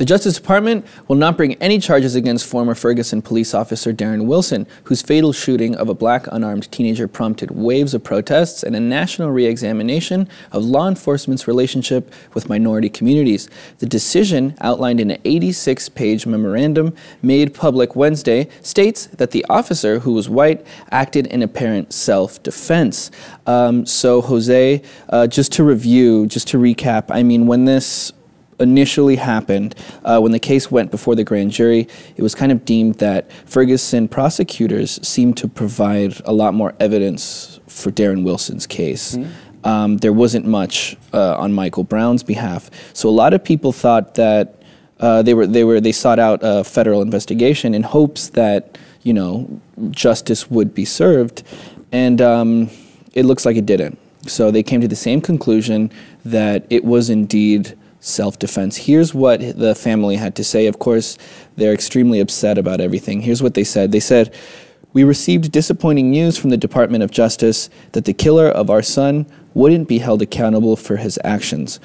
The Justice Department will not bring any charges against former Ferguson police officer Darren Wilson, whose fatal shooting of a black unarmed teenager prompted waves of protests and a national re-examination of law enforcement's relationship with minority communities. The decision, outlined in an 86-page memorandum made public Wednesday, states that the officer, who was white, acted in apparent self-defense. So, Jose, just to recap, I mean, when this initially happened, when the case went before the grand jury, it was kind of deemed that Ferguson prosecutors seemed to provide a lot more evidence for Darren Wilson's case. There wasn't much on Michael Brown's behalf. So a lot of people thought that they sought out a federal investigation in hopes that, you know, justice would be served, and it looks like it didn't. So they came to the same conclusion that it was indeed self-defense. Here's what the family had to say. Of course, they're extremely upset about everything. Here's what they said. They said, "We received disappointing news from the Department of Justice that the killer of our son wouldn't be held accountable for his actions.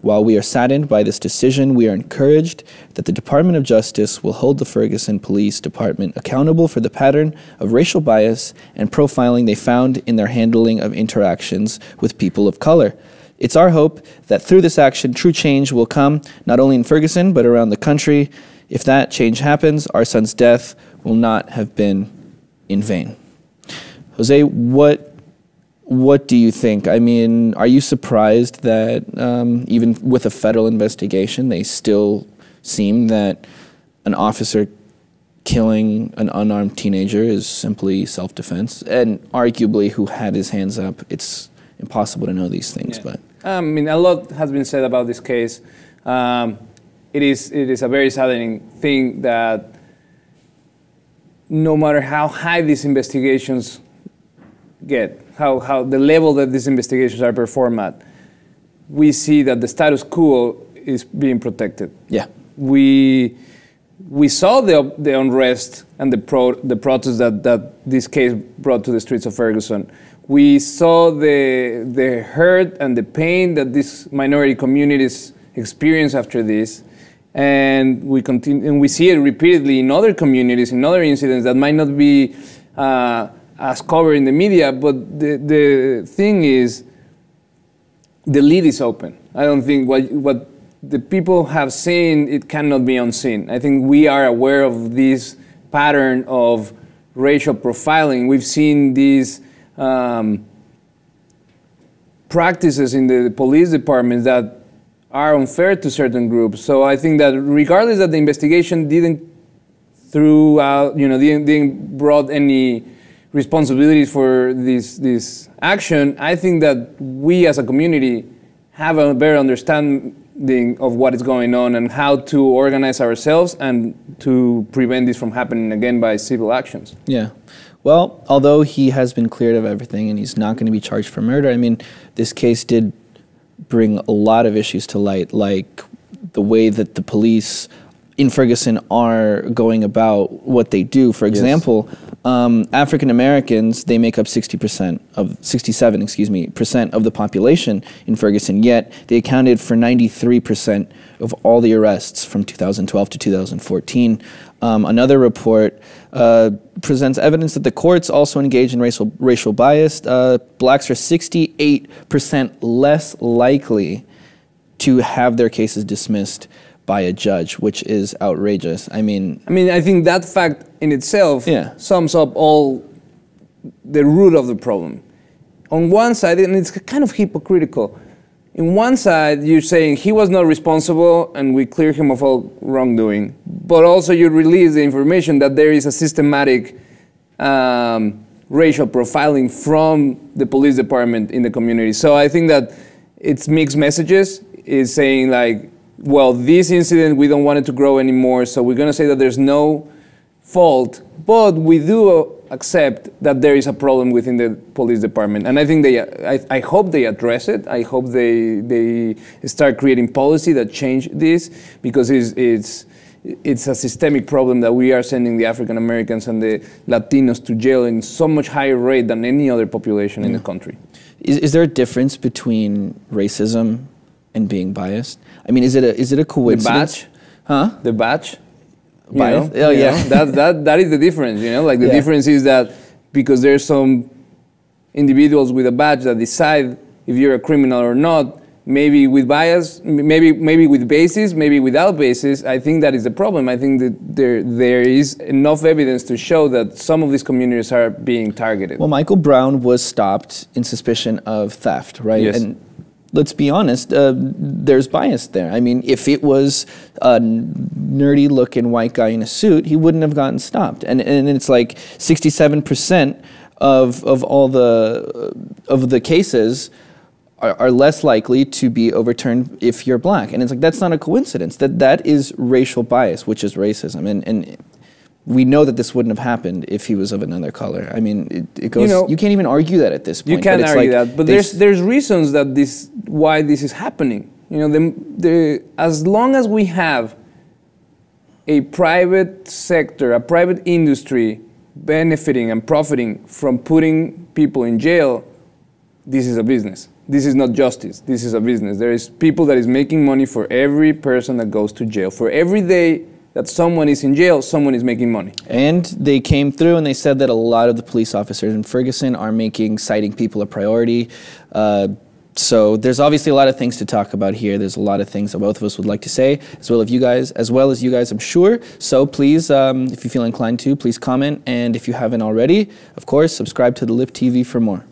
While we are saddened by this decision, we are encouraged that the Department of Justice will hold the Ferguson Police Department accountable for the pattern of racial bias and profiling they found in their handling of interactions with people of color. It's our hope that through this action, true change will come, not only in Ferguson, but around the country. If that change happens, our son's death will not have been in vain." Jose, what do you think? I mean, are you surprised that even with a federal investigation, they still seem that an officer killing an unarmed teenager is simply self-defense? And arguably, who had his hands up? It's impossible to know these things, but I mean, a lot has been said about this case. It is a very saddening thing that no matter how high these investigations get, how the level that these investigations are performed at, we see that the status quo is being protected. Yeah, we saw the unrest and the protests that this case brought to the streets of Ferguson. We saw the hurt and the pain that these minority communities experience after this, and we see it repeatedly in other communities, in other incidents that might not be as covered in the media. But the thing is, the lid is open. I don't think what the people have seen, it cannot be unseen. I think we are aware of this pattern of racial profiling. We've seen these practices in the police departments that are unfair to certain groups. So I think that regardless that the investigation didn't brought any responsibilities for this action, I think that we as a community have a better understanding of what is going on and how to organize ourselves and to prevent this from happening again by civil actions. Yeah. Well, although he has been cleared of everything and he's not going to be charged for murder, I mean, this case did bring a lot of issues to light, like the way that the police in Ferguson are going about what they do. For example, African Americans, they make up 67% of the population in Ferguson, yet they accounted for 93% of all the arrests from 2012 to 2014. Another report presents evidence that the courts also engage in racial bias. Blacks are 68% less likely to have their cases dismissed by a judge, which is outrageous. I mean, I think that fact in itself sums up all the root of the problem. On one side, and it's kind of hypocritical, in one side you're saying he was not responsible and we clear him of all wrongdoing, but also you release the information that there is a systematic racial profiling from the police department in the community. So I think that it's mixed messages. It's saying like, well, this incident, we don't want it to grow anymore, so we're going to say that there's no fault, but we do accept that there is a problem within the police department. And I think I hope they address it. I hope they start creating policy that change this, because it's a systemic problem that we are sending the African Americans and the Latinos to jail in so much higher rate than any other population in the country. Is there a difference between racism and being biased? I mean, is it a coincidence? Huh? The badge. Bias? Oh, yeah. That is the difference, Like the difference is that because there's some individuals with a badge that decide if you're a criminal or not, maybe with bias, maybe with basis, maybe without basis. I think that is the problem. I think that there is enough evidence to show that some of these communities are being targeted. Well, Michael Brown was stopped in suspicion of theft, right? Yes. And let's be honest, there's bias there. I mean, if it was a nerdy-looking white guy in a suit, he wouldn't have gotten stopped. And it's like 67% of all the cases are less likely to be overturned if you're black. And it's like, that's not a coincidence. That is racial bias, which is racism. And we know that this wouldn't have happened if he was of another color. I mean, it goes, you can't even argue that at this point. You can't argue that, but there's reasons that why this is happening. As long as we have a private sector, a private industry benefiting and profiting from putting people in jail, this is a business. This is not justice. This is a business. There is people that is making money for every person that goes to jail. For every day that someone is in jail, someone is making money. And they came through and they said that a lot of the police officers in Ferguson are making citing people a priority. So there's obviously a lot of things to talk about here. There's a lot of things that both of us would like to say, as well as you guys, I'm sure. So please, if you feel inclined to, please comment. And if you haven't already, of course, subscribe to the Lip TV for more.